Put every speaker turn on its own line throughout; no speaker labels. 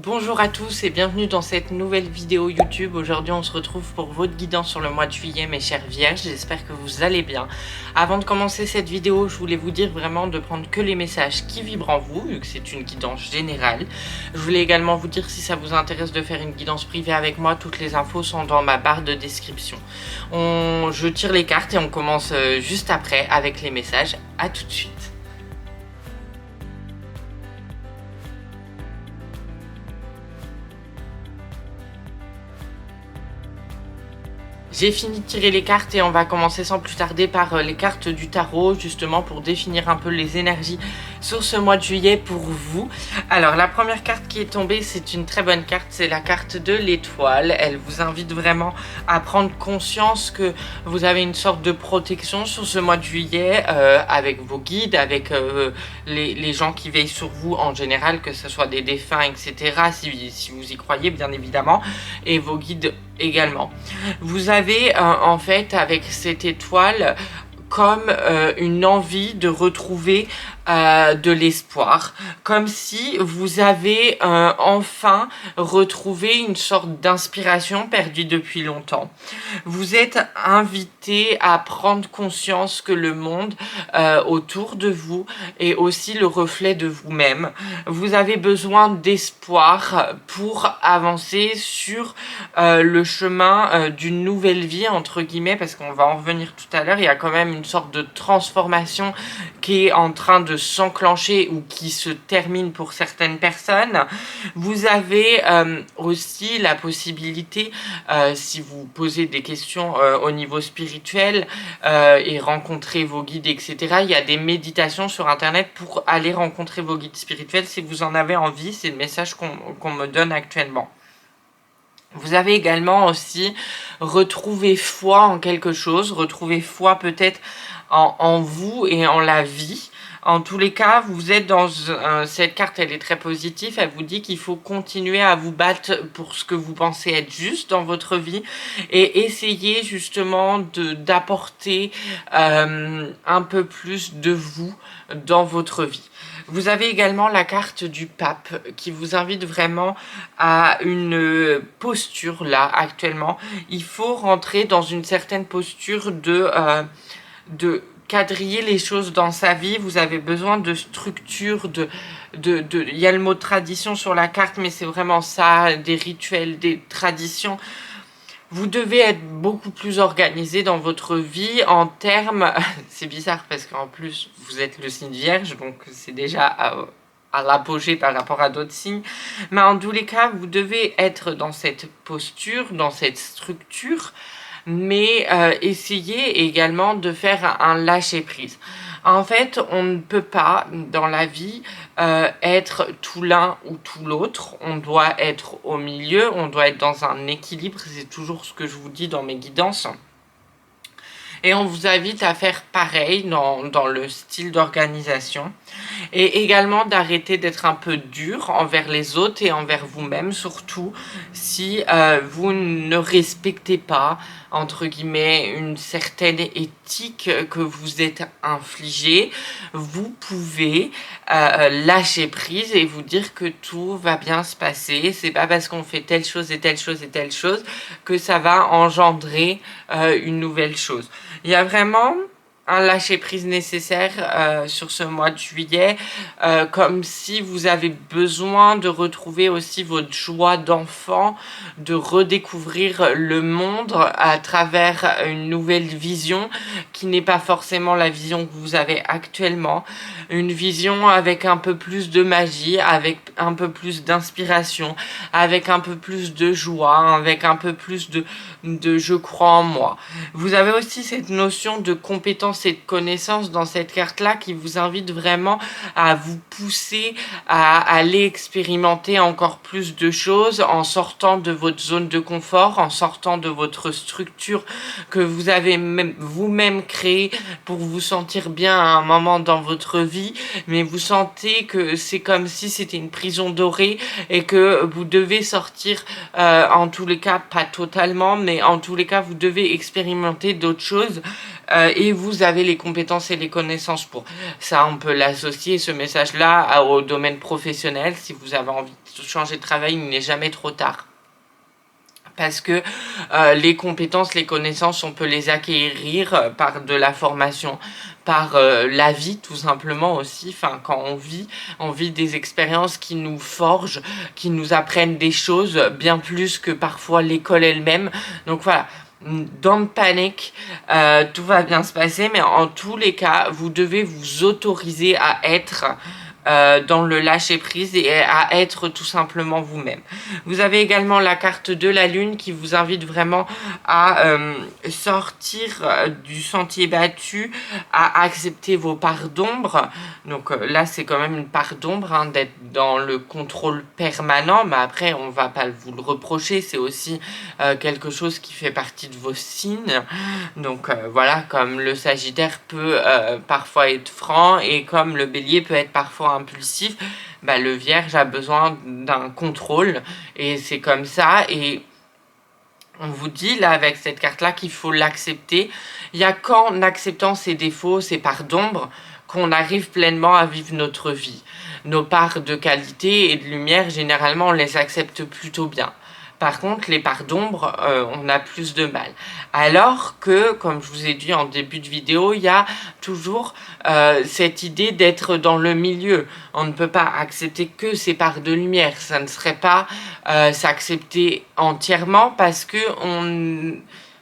Bonjour à tous et bienvenue dans cette nouvelle vidéo YouTube. Aujourd'hui on se retrouve pour votre guidance sur le mois de juillet mes chères vierges, j'espère que vous allez bien. Avant de commencer cette vidéo, je voulais vous dire vraiment de prendre que les messages qui vibrent en vous, vu que c'est une guidance générale. Je voulais également vous dire si ça vous intéresse de faire une guidance privée avec moi, toutes les infos sont dans ma barre de description. Je tire les cartes et on commence juste après avec les messages. À tout de suite. J'ai fini de tirer les cartes et on va commencer sans plus tarder par les cartes du tarot, justement pour définir un peu les énergies sur ce mois de juillet pour vous. Alors la première carte qui est tombée, c'est une très bonne carte, c'est la carte de l'étoile. Elle vous invite vraiment à prendre conscience que vous avez une sorte de protection sur ce mois de juillet avec vos guides, avec les gens qui veillent sur vous en général, que ce soit des défunts, etc. Si vous y croyez bien évidemment, et vos guides également. Vous avez en fait avec cette étoile comme une envie de retrouver de l'espoir, comme si vous avez enfin retrouvé une sorte d'inspiration perdue depuis longtemps. Vous êtes invité à prendre conscience que le monde autour de vous est aussi le reflet de vous-même. Vous avez besoin d'espoir pour avancer sur le chemin d'une nouvelle vie, entre guillemets, parce qu'on va en revenir tout à l'heure. Il y a quand même une sorte de transformation qui est en train de s'enclencher ou qui se termine pour certaines personnes. Vous avez aussi la possibilité, si vous posez des questions au niveau spirituel et rencontrer vos guides, etc. Il y a des méditations sur internet pour aller rencontrer vos guides spirituels si vous en avez envie. C'est le message qu'on me donne actuellement. Vous avez également aussi retrouvé foi en quelque chose, retrouvé foi peut-être en vous et en la vie. En tous les cas, vous êtes dans cette carte, elle est très positive, elle vous dit qu'il faut continuer à vous battre pour ce que vous pensez être juste dans votre vie et essayer justement d'apporter un peu plus de vous dans votre vie. Vous avez également la carte du pape qui vous invite vraiment à une posture là actuellement. Il faut rentrer dans une certaine posture de quadriller les choses dans sa vie. Vous avez besoin de structure, il y a le mot tradition sur la carte, mais c'est vraiment ça, des rituels, des traditions. Vous devez être beaucoup plus organisé dans votre vie en termes... C'est bizarre parce qu'en plus, vous êtes le signe vierge, donc c'est déjà à l'apogée par rapport à d'autres signes. Mais en tous les cas, vous devez être dans cette posture, dans cette structure, mais essayez également de faire un lâcher-prise. En fait, on ne peut pas, dans la vie, être tout l'un ou tout l'autre. On doit être au milieu, on doit être dans un équilibre. C'est toujours ce que je vous dis dans mes guidances. Et on vous invite à faire pareil dans le style d'organisation. Et également d'arrêter d'être un peu dur envers les autres et envers vous-même, surtout si vous ne respectez pas, entre guillemets, une certaine éthique que vous êtes infligée. Vous pouvez lâcher prise et vous dire que tout va bien se passer. C'est pas parce qu'on fait telle chose et telle chose et telle chose que ça va engendrer une nouvelle chose. Il y a vraiment un lâcher-prise nécessaire sur ce mois de juillet, comme si vous avez besoin de retrouver aussi votre joie d'enfant, de redécouvrir le monde à travers une nouvelle vision qui n'est pas forcément la vision que vous avez actuellement, une vision avec un peu plus de magie, avec un peu plus d'inspiration, avec un peu plus de joie, avec un peu plus de je crois en moi. Vous avez aussi cette notion de compétence et de connaissance dans cette carte-là qui vous invite vraiment à vous pousser à aller expérimenter encore plus de choses en sortant de votre zone de confort, en sortant de votre structure que vous avez vous-même créée pour vous sentir bien à un moment dans votre vie, mais vous sentez que c'est comme si c'était une prison dorée et que vous devez sortir, en tous les cas, pas totalement, mais en tous les cas, vous devez expérimenter d'autres choses et vous avez les compétences et les connaissances pour. Ça, on peut l'associer, ce message-là, au domaine professionnel, si vous avez envie changer de travail, il n'est jamais trop tard. Parce que les compétences, les connaissances, on peut les acquérir par de la formation, par la vie tout simplement aussi. Enfin, quand on vit des expériences qui nous forgent, qui nous apprennent des choses bien plus que parfois l'école elle-même. Donc voilà, don't panic, tout va bien se passer, mais en tous les cas, vous devez vous autoriser à être dans le lâcher prise et à être tout simplement vous-même. Vous avez également la carte de la lune qui vous invite vraiment à sortir du sentier battu, à accepter vos parts d'ombre. Donc là c'est quand même une part d'ombre hein, d'être dans le contrôle permanent, mais après on va pas vous le reprocher, c'est aussi quelque chose qui fait partie de vos signes. Donc voilà, comme le Sagittaire peut parfois être franc et comme le Bélier peut être parfois impulsif, bah, le Vierge a besoin d'un contrôle et c'est comme ça. Et on vous dit là avec cette carte là qu'il faut l'accepter. Il n'y a qu'en acceptant ses défauts, ses parts d'ombre, qu'on arrive pleinement à vivre notre vie. Nos parts de qualité et de lumière, généralement on les accepte plutôt bien. Par contre, les parts d'ombre, on a plus de mal. Alors que, comme je vous ai dit en début de vidéo, il y a toujours cette idée d'être dans le milieu. On ne peut pas accepter que ces parts de lumière. Ça ne serait pas s'accepter entièrement parce que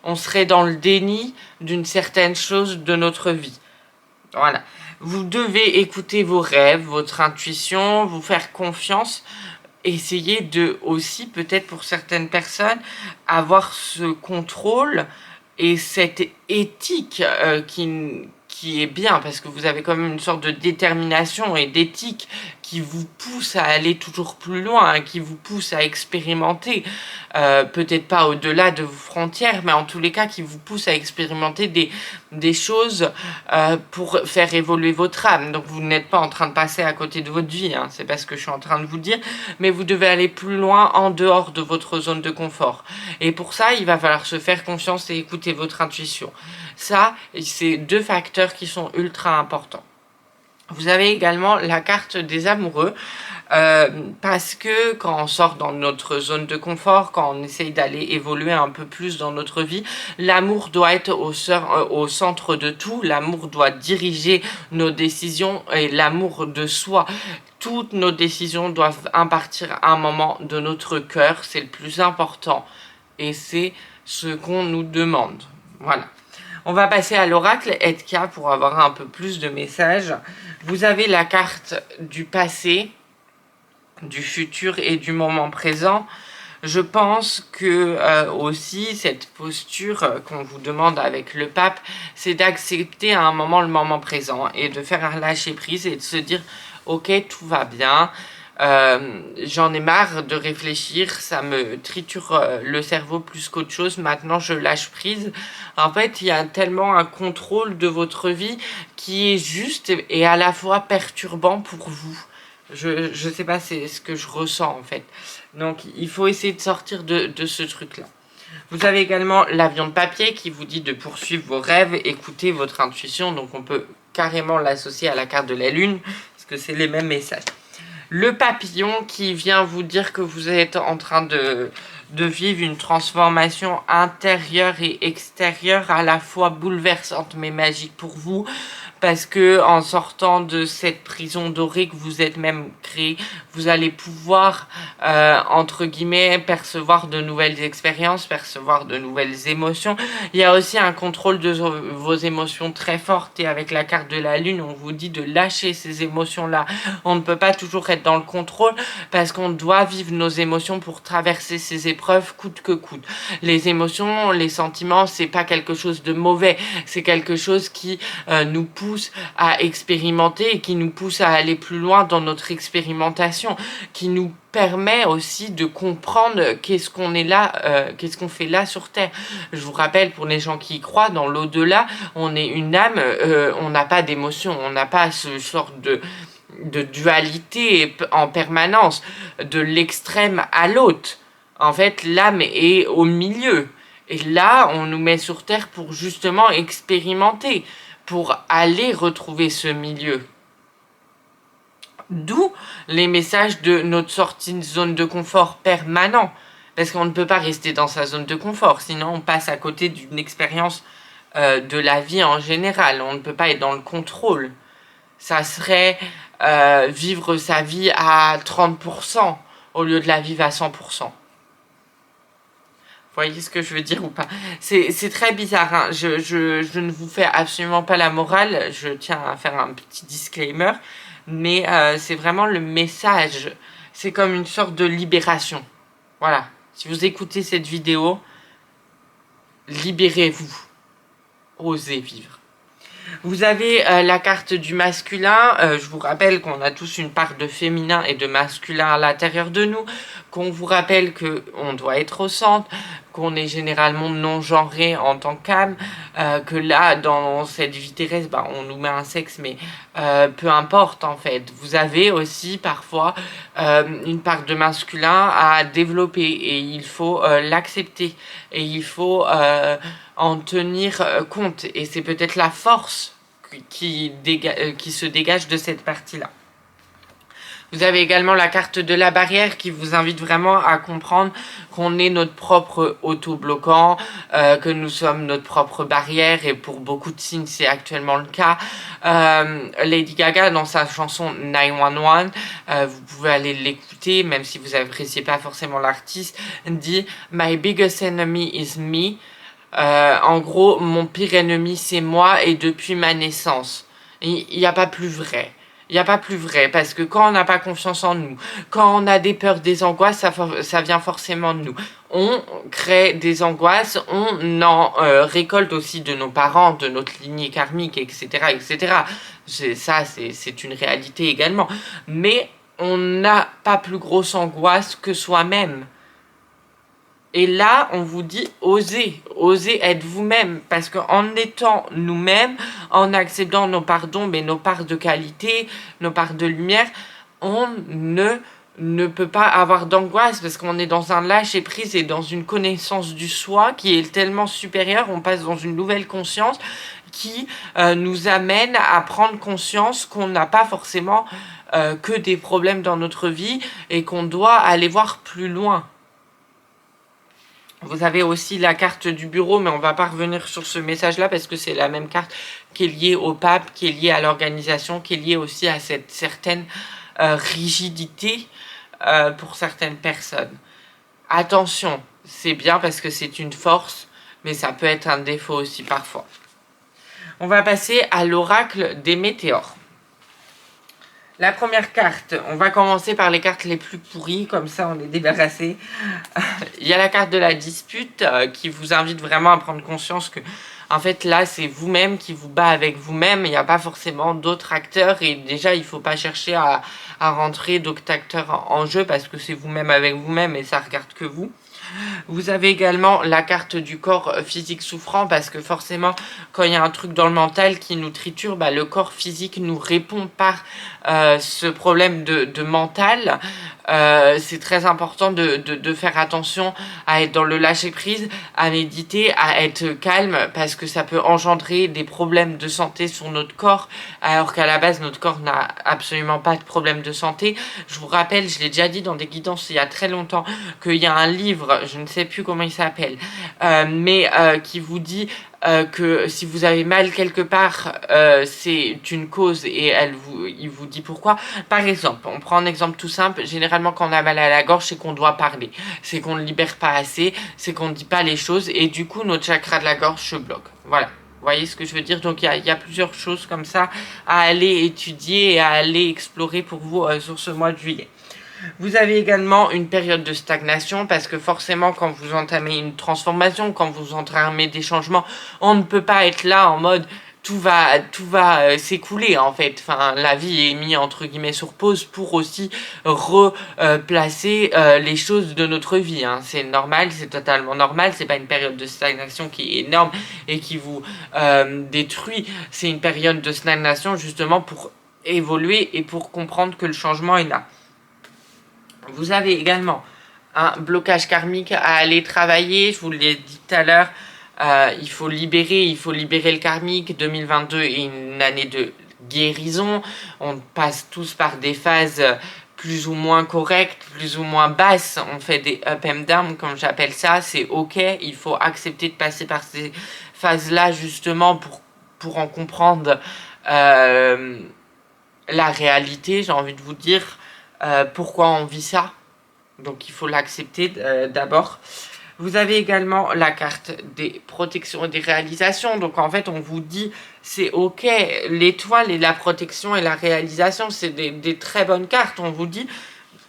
on serait dans le déni d'une certaine chose de notre vie. Voilà. Vous devez écouter vos rêves, votre intuition, vous faire confiance. Essayez de aussi, peut-être pour certaines personnes, avoir ce contrôle et cette éthique qui est bien, parce que vous avez quand même une sorte de détermination et d'éthique qui vous pousse à aller toujours plus loin, hein, qui vous pousse à expérimenter, peut-être pas au-delà de vos frontières, mais en tous les cas qui vous pousse à expérimenter des choses pour faire évoluer votre âme. Donc vous n'êtes pas en train de passer à côté de votre vie, hein, c'est pas ce que je suis en train de vous dire, mais vous devez aller plus loin en dehors de votre zone de confort. Et pour ça, il va falloir se faire confiance et écouter votre intuition. Ça, c'est deux facteurs qui sont ultra importants. Vous avez également la carte des amoureux, parce que quand on sort dans notre zone de confort, quand on essaye d'aller évoluer un peu plus dans notre vie, l'amour doit être au centre de tout, l'amour doit diriger nos décisions et l'amour de soi. Toutes nos décisions doivent impartir à un moment de notre cœur, c'est le plus important et c'est ce qu'on nous demande. Voilà. On va passer à l'oracle Edka pour avoir un peu plus de messages. Vous avez la carte du passé, du futur et du moment présent. Je pense que aussi cette posture qu'on vous demande avec le pape, c'est d'accepter à un moment le moment présent et de faire un lâcher prise et de se dire ok, tout va bien. J'en ai marre de réfléchir, ça me triture le cerveau plus qu'autre chose, maintenant je lâche prise. En fait, il y a tellement un contrôle de votre vie qui est juste et à la fois perturbant pour vous. Je sais pas, c'est ce que je ressens en fait. Donc il faut essayer de sortir de ce truc-là. Vous avez également l'avion de papier qui vous dit de poursuivre vos rêves, écouter votre intuition. Donc on peut carrément l'associer à la carte de la lune, parce que c'est les mêmes messages. Le papillon qui vient vous dire que vous êtes en train de vivre une transformation intérieure et extérieure à la fois bouleversante mais magique pour vous. Parce que en sortant de cette prison dorée que vous êtes même créée, vous allez pouvoir, entre guillemets, percevoir de nouvelles expériences, percevoir de nouvelles émotions. Il y a aussi un contrôle de vos émotions très fortes et avec la carte de la lune, on vous dit de lâcher ces émotions-là. On ne peut pas toujours être dans le contrôle parce qu'on doit vivre nos émotions pour traverser ces épreuves coûte que coûte. Les émotions, les sentiments, c'est pas quelque chose de mauvais, c'est quelque chose qui nous pousse à expérimenter et qui nous pousse à aller plus loin dans notre expérimentation, qui nous permet aussi de comprendre qu'est-ce qu'on est là, qu'est-ce qu'on fait là sur Terre. Je vous rappelle, pour les gens qui y croient, dans l'au-delà, on est une âme, on n'a pas d'émotion, on n'a pas ce sort de dualité en permanence, de l'extrême à l'autre. En fait, l'âme est au milieu. Et là, on nous met sur Terre pour justement expérimenter, pour aller retrouver ce milieu. D'où les messages de notre sortie de zone de confort permanent. Parce qu'on ne peut pas rester dans sa zone de confort, sinon on passe à côté d'une expérience de la vie en général. On ne peut pas être dans le contrôle. Ça serait vivre sa vie à 30% au lieu de la vivre à 100%. Vous voyez ce que je veux dire ou pas? C'est très bizarre, hein. Je ne vous fais absolument pas la morale, je tiens à faire un petit disclaimer, mais c'est vraiment le message, c'est comme une sorte de libération. Voilà, si vous écoutez cette vidéo, libérez-vous, osez vivre. Vous avez la carte du masculin. Je vous rappelle qu'on a tous une part de féminin et de masculin à l'intérieur de nous. Qu'on vous rappelle qu'on doit être au centre, qu'on est généralement non-genré en tant qu'âme. Que là, dans cette vie terrestre, bah, on nous met un sexe, mais peu importe en fait. Vous avez aussi parfois une part de masculin à développer et il faut l'accepter. Et il faut en tenir compte. Et c'est peut-être la force qui se dégage de cette partie-là. Vous avez également la carte de la barrière qui vous invite vraiment à comprendre qu'on est notre propre auto-bloquant, que nous sommes notre propre barrière, et pour beaucoup de signes c'est actuellement le cas. Lady Gaga, dans sa chanson 911, vous pouvez aller l'écouter, même si vous n'appréciez pas forcément l'artiste, dit « My biggest enemy is me ». En gros, mon pire ennemi c'est moi et depuis ma naissance. Il n'y a pas plus vrai. Il n'y a pas plus vrai, parce que quand on n'a pas confiance en nous, quand on a des peurs, des angoisses, ça vient forcément de nous. On crée des angoisses, on en récolte aussi de nos parents, de notre lignée karmique, etc. etc. Ça, c'est une réalité également. Mais on n'a pas plus grosse angoisse que soi-même. Et là, on vous dit, osez être vous-même, parce qu'en étant nous-mêmes, en acceptant nos parts d'ombre et nos parts de qualité, nos parts de lumière, on ne peut pas avoir d'angoisse, parce qu'on est dans un lâcher-prise et dans une connaissance du soi qui est tellement supérieure, on passe dans une nouvelle conscience qui nous amène à prendre conscience qu'on n'a pas forcément que des problèmes dans notre vie et qu'on doit aller voir plus loin. Vous avez aussi la carte du bureau, mais on va pas revenir sur ce message-là parce que c'est la même carte qui est liée au pape, qui est liée à l'organisation, qui est liée aussi à cette certaine rigidité pour certaines personnes. Attention, c'est bien parce que c'est une force, mais ça peut être un défaut aussi parfois. On va passer à l'oracle des météores. La première carte, on va commencer par les cartes les plus pourries, comme ça on est débarrassé. Il y a la carte de la dispute qui vous invite vraiment à prendre conscience que, en fait, là, c'est vous-même qui vous bat avec vous-même. Il n'y a pas forcément d'autres acteurs et déjà, il ne faut pas chercher à rentrer d'autres acteurs en jeu parce que c'est vous-même avec vous-même et ça ne regarde que vous. Vous avez également la carte du corps physique souffrant parce que forcément, quand il y a un truc dans le mental qui nous triture, bah, le corps physique nous répond par ce problème de mental. C'est très important de faire attention à être dans le lâcher-prise, à méditer, à être calme parce que ça peut engendrer des problèmes de santé sur notre corps alors qu'à la base, notre corps n'a absolument pas de problème de santé. Je vous rappelle, je l'ai déjà dit dans des guidances il y a très longtemps, qu'il y a un livre, je ne sais plus comment il s'appelle, mais qui vous dit que si vous avez mal quelque part, c'est une cause et il vous dit pourquoi. Par exemple, on prend un exemple tout simple, généralement quand on a mal à la gorge, c'est qu'on doit parler, c'est qu'on ne libère pas assez, c'est qu'on ne dit pas les choses et du coup notre chakra de la gorge se bloque. Voilà. Vous voyez ce que je veux dire? Donc il y a plusieurs choses comme ça à aller étudier et à aller explorer pour vous sur ce mois de juillet. Vous avez également une période de stagnation parce que forcément quand vous entamez une transformation, quand vous entamez des changements, on ne peut pas être là en mode tout va s'écouler en fait. Enfin, la vie est mise entre guillemets sur pause pour aussi replacer les choses de notre vie. Hein. C'est normal, c'est totalement normal. C'est pas une période de stagnation qui est énorme et qui vous détruit. C'est une période de stagnation justement pour évoluer et pour comprendre que le changement est là. Vous avez également un blocage karmique à aller travailler. Je vous l'ai dit tout à l'heure. Il faut libérer le karmique. 2022 est une année de guérison. On passe tous par des phases plus ou moins correctes, plus ou moins basses. On fait des up and down, comme j'appelle ça. C'est ok, il faut accepter de passer par ces phases-là justement pour en comprendre la réalité, j'ai envie de vous dire. Pourquoi on vit ça. Donc il faut l'accepter d'abord. Vous avez également la carte des protections et des réalisations. Donc en fait, on vous dit, c'est ok, l'étoile et la protection et la réalisation, c'est des très bonnes cartes. On vous dit,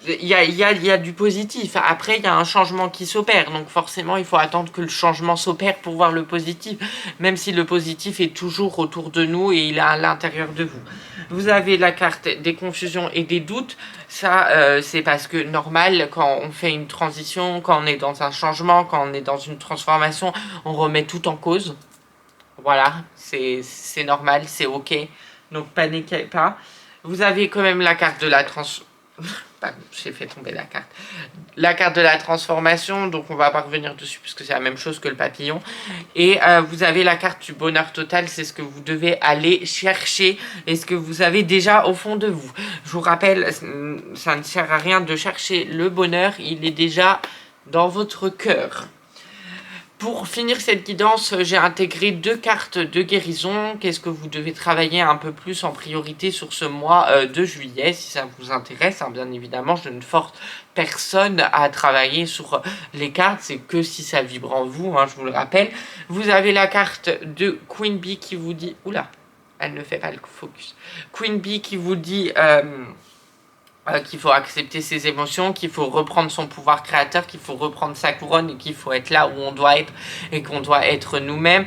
il y a du positif. Après, il y a un changement qui s'opère. Donc forcément, il faut attendre que le changement s'opère pour voir le positif. Même si le positif est toujours autour de nous et il est à l'intérieur de vous. Vous avez la carte des confusions et des doutes. Ça, c'est parce que normal, quand on fait une transition, quand on est dans un changement, quand on est dans une transformation, on remet tout en cause. Voilà, c'est normal, c'est ok. Donc paniquez pas. Vous avez quand même la carte de la j'ai fait tomber la carte. La carte de la transformation, donc on va pas revenir dessus puisque c'est la même chose que le papillon. Et vous avez la carte du bonheur total, c'est ce que vous devez aller chercher et ce que vous avez déjà au fond de vous. Je vous rappelle, ça ne sert à rien de chercher le bonheur, il est déjà dans votre cœur. Pour finir cette guidance, j'ai intégré 2 cartes de guérison. Qu'est-ce que vous devez travailler un peu plus en priorité sur ce mois de juillet, si ça vous intéresse, hein, bien évidemment, je ne force personne à travailler sur les cartes, c'est que si ça vibre en vous, hein, je vous le rappelle. Vous avez la carte de Queen Bee qui vous dit... Oula, elle ne fait pas le focus. Queen Bee qui vous dit... qu'il faut accepter ses émotions, qu'il faut reprendre son pouvoir créateur, qu'il faut reprendre sa couronne et qu'il faut être là où on doit être et qu'on doit être nous-mêmes.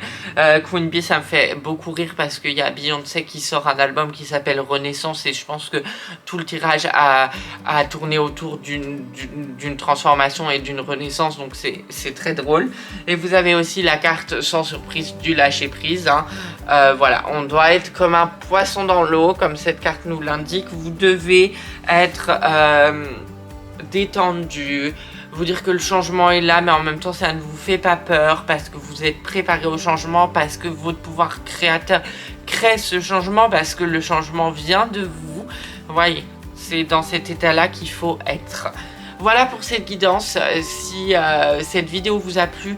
Queen Bee, ça me fait beaucoup rire parce qu'il y a Beyoncé qui sort un album qui s'appelle Renaissance et je pense que tout le tirage a tourné autour d'une transformation et d'une renaissance, donc c'est très drôle. Et vous avez aussi la carte sans surprise du lâcher prise, hein. Voilà, on doit être comme un poisson dans l'eau, comme cette carte nous l'indique. Vous devez être détendu, vous dire que le changement est là, mais en même temps ça ne vous fait pas peur parce que vous êtes préparé au changement, parce que votre pouvoir créateur crée ce changement, parce que le changement vient de vous. Vous voyez, c'est dans cet état-là qu'il faut être. Voilà pour cette guidance. Si cette vidéo vous a plu,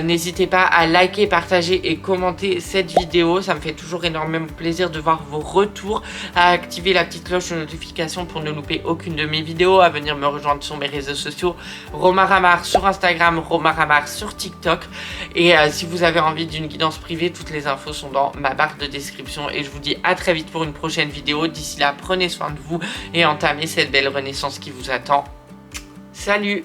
n'hésitez pas à liker, partager et commenter cette vidéo. Ça me fait toujours énormément plaisir de voir vos retours. À activer la petite cloche de notification pour ne louper aucune de mes vidéos. À venir me rejoindre sur mes réseaux sociaux. Romaramar sur Instagram, Romaramar sur TikTok. Et si vous avez envie d'une guidance privée, toutes les infos sont dans ma barre de description. Et je vous dis à très vite pour une prochaine vidéo. D'ici là, prenez soin de vous et entamez cette belle renaissance qui vous attend. Salut!